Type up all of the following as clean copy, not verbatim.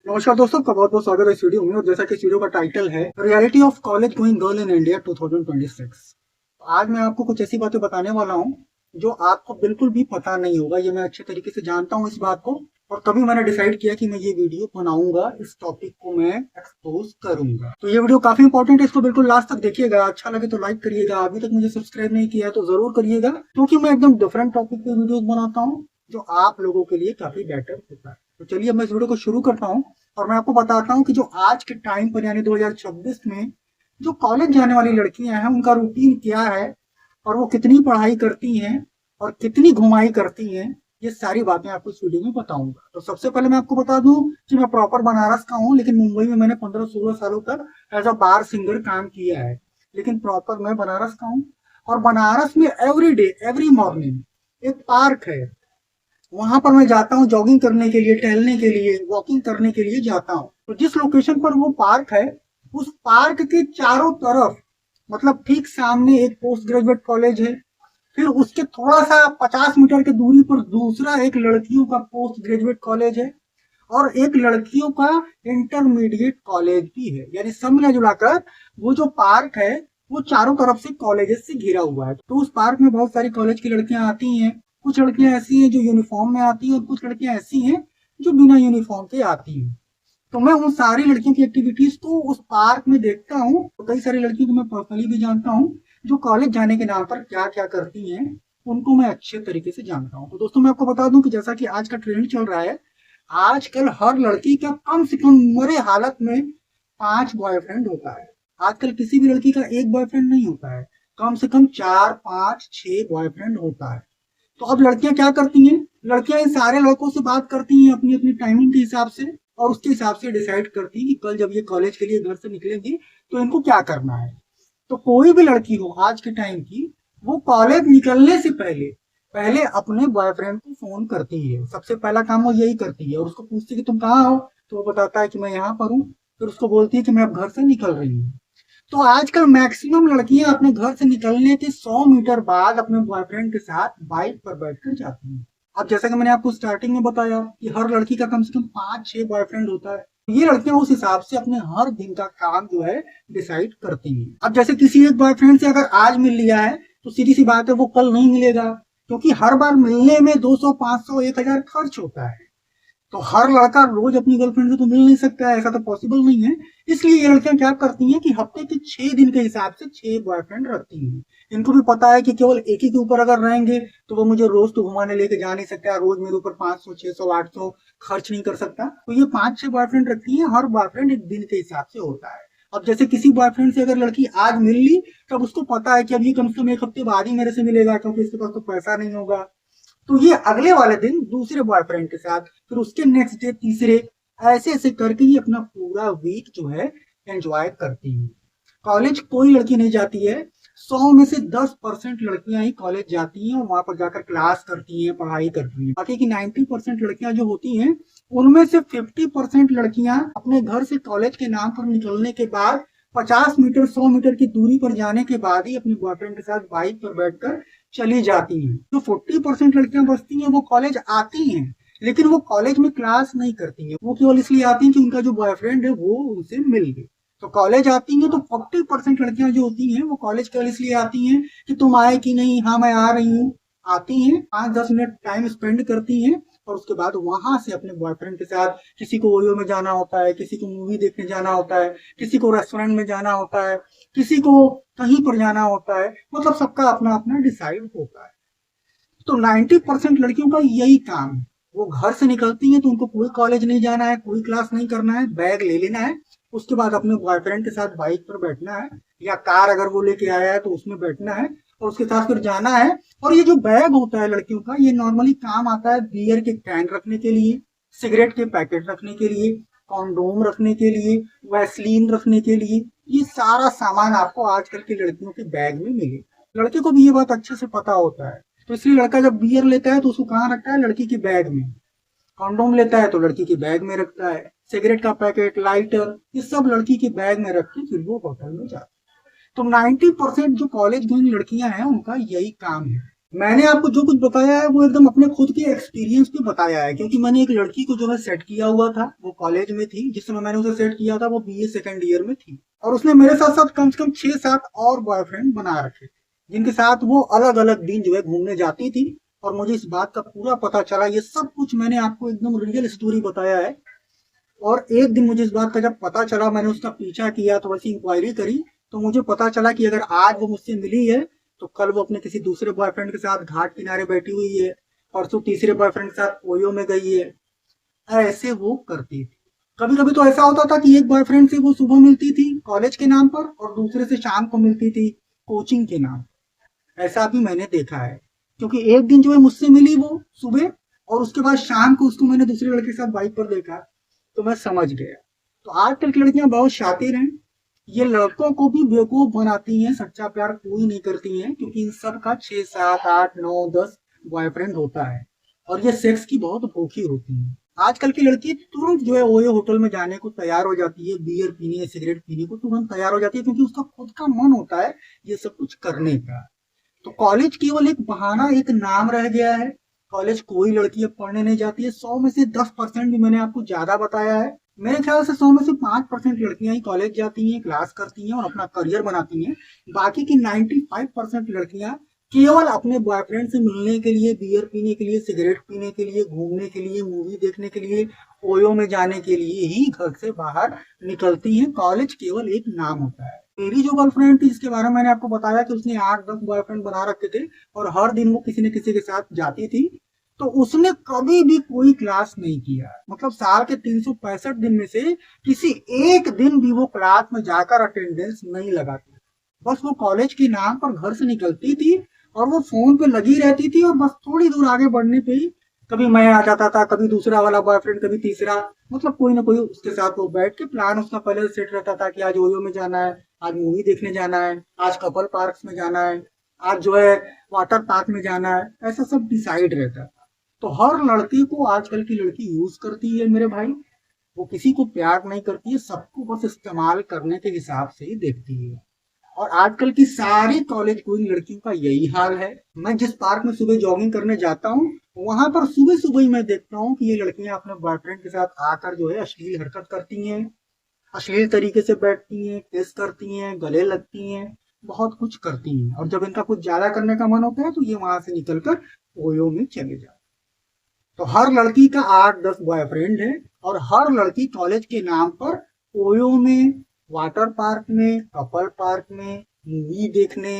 नमस्कार दोस्तों, आपका बहुत बहुत स्वागत है इस वीडियो में। और जैसा कि इस वीडियो का टाइटल है reality of college going girl in India 2026। आज मैं आपको कुछ ऐसी बातें बताने वाला हूं जो आपको बिल्कुल भी पता नहीं होगा। ये मैं अच्छे तरीके से जानता हूं इस बात को, और तभी मैंने डिसाइड किया कि मैं ये वीडियो बनाऊंगा, इस टॉपिक को मैं एक्सपोज करूंगा। तो ये वीडियो काफी इंपॉर्टेंट है, इसको बिल्कुल लास्ट तक देखिएगा। अच्छा लगे तो लाइक करिएगा, अभी तक मुझे सब्सक्राइब नहीं किया है तो जरूर करिएगा, क्योंकि मैं एकदम डिफरेंट टॉपिक पे वीडियोस बनाता हूँ जो आप लोगों के लिए काफी बेटर होता है। तो चलिए मैं इस वीडियो को शुरू करता हूँ, और मैं आपको बताता हूँ कि जो आज के टाइम पर यानी 2026 में जो कॉलेज जाने वाली लड़कियां हैं उनका रूटीन क्या है, और वो कितनी पढ़ाई करती हैं और कितनी घुमाई करती हैं। ये सारी बातें आपको इस वीडियो में बताऊंगा। तो सबसे पहले मैं आपको बता दूं कि मैं प्रॉपर बनारस का हूँ, लेकिन मुंबई में मैंने 15-16 सालों तक एज अ बार सिंगर काम किया है। लेकिन प्रॉपर मैं बनारस का हूँ, और बनारस में एवरी डे एवरी मॉर्निंग एक पार्क है। वहां पर मैं जाता हूँ जॉगिंग करने के लिए, टहलने के लिए, वॉकिंग करने के लिए जाता हूँ। तो जिस लोकेशन पर वो पार्क है, उस पार्क के चारों तरफ, मतलब ठीक सामने एक पोस्ट ग्रेजुएट कॉलेज है, फिर उसके थोड़ा सा 50 मीटर की दूरी पर दूसरा एक लड़कियों का पोस्ट ग्रेजुएट कॉलेज है, और एक लड़कियों का इंटरमीडिएट कॉलेज भी है। यानी सब मिला जुलाकर वो जो पार्क है वो चारों तरफ से कॉलेजेस से घिरा हुआ है। तो उस पार्क में बहुत सारी कॉलेज की लड़कियां आती हैं। कुछ लड़कियां ऐसी हैं जो यूनिफॉर्म में आती हैं, और कुछ लड़कियां ऐसी हैं जो बिना यूनिफॉर्म के आती हैं। तो मैं उन सारी लड़कियों की एक्टिविटीज को उस पार्क में देखता हूँ। तो कई सारी लड़कियों को मैं पर्सनली भी जानता हूँ जो कॉलेज जाने के नाम पर क्या क्या करती हैं, उनको मैं अच्छे तरीके से जानता हूँ। तो दोस्तों मैं आपको बता दूं कि जैसा कि आज का ट्रेंड चल रहा है, आजकल हर लड़की का कम से कम मरे हालत में 5 बॉयफ्रेंड होता है। आजकल किसी भी लड़की का एक बॉयफ्रेंड नहीं होता है, कम से कम 4, 5, 6 बॉयफ्रेंड होता है। तो अब लड़कियां क्या करती हैं, लड़कियां इन सारे लड़कों से बात करती हैं अपनी अपनी टाइमिंग के हिसाब से, और उसके हिसाब से डिसाइड करती हैं कि कल जब ये कॉलेज के लिए घर से निकलेंगी तो इनको क्या करना है। तो कोई भी लड़की हो आज के टाइम की, वो कॉलेज निकलने से पहले पहले अपने बॉयफ्रेंड को फोन करती है। सबसे पहला काम वो यही करती है, और उसको पूछती है कि तुम कहाँ हो, तो वो बताता है कि मैं यहाँ पर हूँ। फिर उसको बोलती है कि मैं अब घर से निकल रही हूँ। तो आजकल मैक्सिमम लड़कियां अपने घर से निकलने के 100 मीटर बाद अपने बॉयफ्रेंड के साथ बाइक पर बैठकर जाती हैं। अब जैसा कि मैंने आपको स्टार्टिंग में बताया कि हर लड़की का कम से कम 5-6 बॉयफ्रेंड होता है। ये लड़कियां उस हिसाब से अपने हर दिन का काम जो है डिसाइड करती हैं। अब जैसे किसी एक बॉयफ्रेंड से अगर आज मिल लिया है, तो सीधी सी बात है वो कल नहीं मिलेगा, क्योंकि हर बार मिलने में 200, 500, 1000 खर्च होता है। तो हर लड़का रोज अपनी गर्लफ्रेंड से तो मिल नहीं सकता है, ऐसा तो पॉसिबल नहीं है। इसलिए ये लड़कियां क्या करती हैं कि हफ्ते के 6 दिन के हिसाब से 6 बॉयफ्रेंड रखती हैं। इनको भी पता है कि केवल एक ही के ऊपर अगर रहेंगे तो वो मुझे रोज तो घुमाने लेके जा नहीं सकता, रोज मेरे ऊपर 500, 600, 800 खर्च नहीं कर सकता। तो ये 5-6 बॉयफ्रेंड रखती है, हर बॉयफ्रेंड एक दिन के हिसाब से होता है। अब जैसे किसी बॉयफ्रेंड से अगर लड़की आज मिल ली, तब उसको पता है कि अभी कम से कम एक हफ्ते बाद ही मेरे से मिलेगा, क्योंकि इसके पास तो पैसा नहीं होगा। तो ये अगले वाले दिन दूसरे बॉयफ्रेंड के साथ, फिर उसके नेक्स्ट डे तीसरे, ऐसे ऐसे करके ही अपना पूरा वीक जो है एंजॉय करती है। कॉलेज कोई लड़की नहीं जाती है, 100 में से 10% लड़कियां ही कॉलेज जाती हैं और वहां पर जाकर क्लास करती हैं, पढ़ाई करती हैं। बाकी की 90% लड़कियां जो होती हैं, उनमें से 50% लड़कियां अपने घर से कॉलेज के नाम पर निकलने के बाद 50 मीटर, 100 मीटर की दूरी पर जाने के बाद ही अपने बॉयफ्रेंड के साथ बाइक पर बैठकर चली जाती हैं। जो 40% लड़कियां बचती हैं वो कॉलेज आती हैं, लेकिन वो कॉलेज में क्लास नहीं करती हैं। वो केवल इसलिए आती हैं कि उनका जो बॉयफ्रेंड है वो उनसे मिल गए। तो कॉलेज आती हैं तो 40% लड़कियां जो होती हैं वो कॉलेज केवल इसलिए आती हैं कि तुम आए कि नहीं, हाँ मैं आ रही हूँ। आती हैं, 5-10 मिनट टाइम स्पेंड करती हैं, और उसके बाद वहां से अपने बॉयफ्रेंड के साथ, किसी को ओयो में जाना होता है, किसी को मूवी देखने जाना होता है, किसी को रेस्टोरेंट में जाना होता है, किसी को कहीं पर जाना होता है। मतलब सबका अपना अपना डिसाइड होता है। तो 90% लड़कियों का यही काम है। वो घर से निकलती हैं तो उनको कोई कॉलेज नहीं जाना है, कोई क्लास नहीं करना है, बैग ले लेना है, उसके बाद अपने बॉयफ्रेंड के साथ बाइक पर बैठना है, या कार अगर वो लेके आया है तो उसमें बैठना है, और उसके साथ फिर जाना है। और ये जो बैग होता है लड़कियों का, ये नॉर्मली काम आता है बियर के कैन रखने के लिए, सिगरेट के पैकेट रखने के लिए, कॉन्डोम रखने के लिए, वैसलीन रखने के लिए। ये सारा सामान आपको आजकल की लड़कियों के बैग में मिलेगा। लड़के को भी ये बात अच्छे से पता होता है। तो इसलिए लड़का जब बियर लेता है तो उसको कहाँ रखता है, लड़की के बैग में। कॉन्डोम लेता है तो लड़की के बैग में रखता है, सिगरेट का पैकेट, लाइटर, ये सब लड़की के बैग में रख के फिर वो होटल में जाता है। तो 90% जो कॉलेज गोइंग लड़कियां हैं उनका यही काम है। मैंने आपको जो कुछ बताया है वो एकदम अपने खुद के एक्सपीरियंस पे बताया है, क्योंकि मैंने एक लड़की को जो है सेट किया हुआ था, वो कॉलेज में थी। जिस समय मैंने उसे सेट किया था वो बीए सेकंड ईयर में थी, और उसने मेरे साथ साथ कम से कम 6-7 और बॉयफ्रेंड बना रखे थे, जिनके साथ वो अलग अलग दिन जो है घूमने जाती थी। और मुझे इस बात का पूरा पता चला, ये सब कुछ मैंने आपको एकदम रियल स्टोरी बताया है। और एक दिन मुझे इस बात का जब पता चला, मैंने उसका पीछा किया, थोड़ी सी इंक्वायरी करी, तो मुझे पता चला कि अगर आज वो मुझसे मिली है तो कल वो अपने किसी दूसरे बॉयफ्रेंड के साथ घाट किनारे बैठी हुई है, परसों तीसरे बॉयफ्रेंड के साथ ओयो में गई है। ऐसे वो करती थी। कभी कभी तो ऐसा होता था कि एक बॉयफ्रेंड से वो सुबह मिलती थी कॉलेज के नाम पर, और दूसरे से शाम को मिलती थी कोचिंग के नाम। ऐसा भी मैंने देखा है, क्योंकि एक दिन जो है मुझसे मिली वो सुबह, और उसके बाद शाम को उसको मैंने दूसरे लड़के के साथ बाइक पर देखा, तो मैं समझ गया। तो आजकल की लड़कियां बहुत शातिर हैं, ये लड़कों को भी बेवकूफ बनाती हैं, सच्चा प्यार कोई नहीं करती हैं, क्योंकि इन सब का 6, 7, 8, 9, 10 बॉयफ्रेंड होता है, और ये सेक्स की बहुत भूखी होती है। आजकल की लड़की तुरंत जो है ओयो होटल में जाने को तैयार हो जाती है, बियर पीने या सिगरेट पीने को तुरंत तैयार हो जाती है, क्योंकि उसका खुद का मन होता है ये सब कुछ करने का। तो कॉलेज केवल एक बहाना, एक नाम रह गया है। कॉलेज कोई लड़की अब पढ़ने नहीं जाती है। 100 में से 10% भी मैंने आपको ज्यादा बताया है। मेरे ख्याल से 100 में से 5% लड़कियां ही कॉलेज जाती हैं, क्लास करती हैं और अपना करियर बनाती हैं। बाकी की 95% लड़कियां केवल अपने बॉयफ्रेंड से मिलने के लिए, बियर पीने के लिए, सिगरेट पीने के लिए, घूमने के लिए, मूवी देखने के लिए, ओयो में जाने के लिए ही घर से बाहर निकलती हैं। कॉलेज केवल एक नाम होता है। मेरी जो गर्लफ्रेंड थी, इसके बारे में मैंने आपको बताया कि उसने 8-10 बॉयफ्रेंड बना रखे थे, और हर दिन वो किसी न किसी के साथ जाती थी। तो उसने कभी भी कोई क्लास नहीं किया, मतलब साल के 365 दिन में से किसी एक दिन भी वो क्लास में जाकर अटेंडेंस नहीं लगाती। बस वो कॉलेज के नाम पर घर से निकलती थी, और वो फोन पे लगी रहती थी, और बस थोड़ी दूर आगे बढ़ने पे ही कभी मैं आ जाता था, कभी दूसरा वाला बॉयफ्रेंड, कभी तीसरा, मतलब कोई ना कोई उसके साथ वो बैठ के प्लान उसका पहले से सेट रहता था कि आज ओयो में जाना है, आज मूवी देखने जाना है, आज कपल पार्क में जाना है, आज जो है वाटर पार्क में जाना है। ऐसा सब डिसाइड रहता था। तो हर लड़की को आजकल की लड़की यूज करती है मेरे भाई। वो किसी को प्यार नहीं करती है, सबको बस इस्तेमाल करने के हिसाब से ही देखती है। और आजकल की सारी कॉलेज गोइंग लड़कियों का यही हाल है। मैं जिस पार्क में सुबह जॉगिंग करने जाता हूँ, वहां पर सुबह सुबह ही मैं देखता हूँ कि ये लड़कियां अपने बॉयफ्रेंड के साथ आकर जो है अश्लील हरकत करती हैं, अश्लील तरीके से बैठती हैं, किस करती हैं, गले लगती हैं, बहुत कुछ करती हैं। और जब इनका कुछ ज्यादा करने का मन होता है तो ये वहां से निकलकर ओयो में चले जाते हैं। तो हर लड़की का 8-10 बॉयफ्रेंड है, और हर लड़की कॉलेज के नाम पर ओयो में, वाटर पार्क में, कपल पार्क में, मूवी देखने,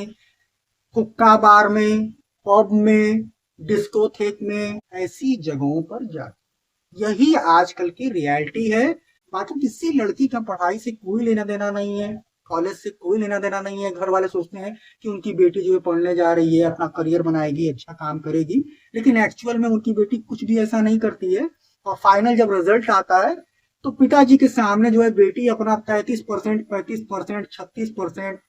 हुक्का बार में, पब में, डिस्कोथेक में, ऐसी जगहों पर जाती। यही आजकल की रियलिटी है। बाकी किसी लड़की का पढ़ाई से कोई लेना देना नहीं है, कॉलेज से कोई लेना देना नहीं है। घर वाले सोचते हैं कि उनकी बेटी जो है पढ़ने जा रही है, अपना करियर बनाएगी, अच्छा काम करेगी, लेकिन एक्चुअल में उनकी बेटी कुछ भी ऐसा नहीं करती है। और फाइनल जब रिजल्ट आता है तो पिताजी के सामने जो है बेटी अपना 33%, 35%, 36%,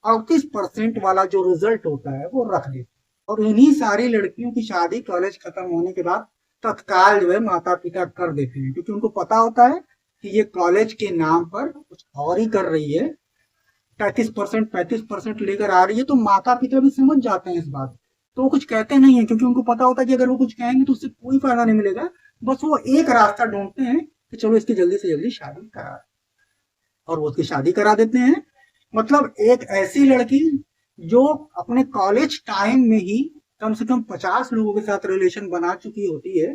38% वाला जो रिजल्ट होता है वो रख देती है। और इन्हीं सारी लड़कियों की शादी कॉलेज खत्म होने के बाद तत्काल जो है माता पिता कर देते हैं, क्योंकि उनको पता होता है कि ये कॉलेज के नाम पर कुछ और ही कर रही है, 33%, 35% लेकर आ रही है। तो माता पिता भी समझ जाते हैं इस बात, तो वो कुछ कहते नहीं है, क्योंकि उनको पता होता है कि अगर वो कुछ कहेंगे तो उससे कोई फायदा नहीं मिलेगा। बस वो एक रास्ता ढूंढते हैं कि चलो इसकी जल्दी से जल्दी शादी करा, और वो उसकी शादी करा देते हैं। मतलब एक ऐसी लड़की जो अपने कॉलेज टाइम में ही कम से कम 50 लोगों के साथ रिलेशन बना चुकी होती है,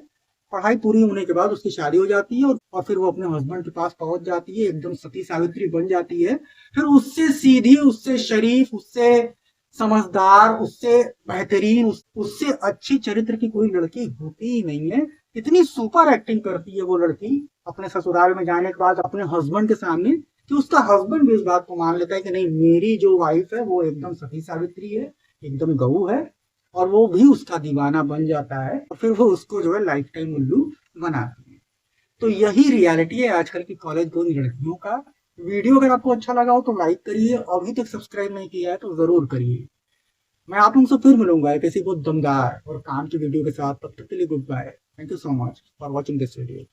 पढ़ाई पूरी होने के बाद उसकी शादी हो जाती है, और फिर वो अपने हस्बैंड के पास पहुंच जाती है, एकदम सती सावित्री बन जाती है। फिर उससे सीधी, उससे शरीफ, उससे समझदार, उससे बेहतरीन, उससे अच्छी चरित्र की कोई लड़की होती ही नहीं है। इतनी सुपर एक्टिंग करती है वो लड़की अपने ससुराल में जाने के बाद अपने हस्बैंड के सामने, कि उसका हस्बैंड भी इस बात को मान लेता है कि नहीं, मेरी जो वाइफ है वो एकदम सती सावित्री है, एकदम गऊ है। और वो भी उसका दीवाना बन जाता है, और फिर वो उसको जो है लाइफ टाइम उल्लू बनाती है। तो यही रियलिटी है आजकल की कॉलेज गोइंग लड़कियों का। वीडियो अगर आपको अच्छा लगा हो तो लाइक करिए, अभी तक सब्सक्राइब नहीं किया है तो जरूर करिए। मैं आप लोगों से फिर मिलूंगा एक ऐसी बहुत दमदार और काम की वीडियो के साथ। तब तक के लिए good bye. Thank you so much for watching this video.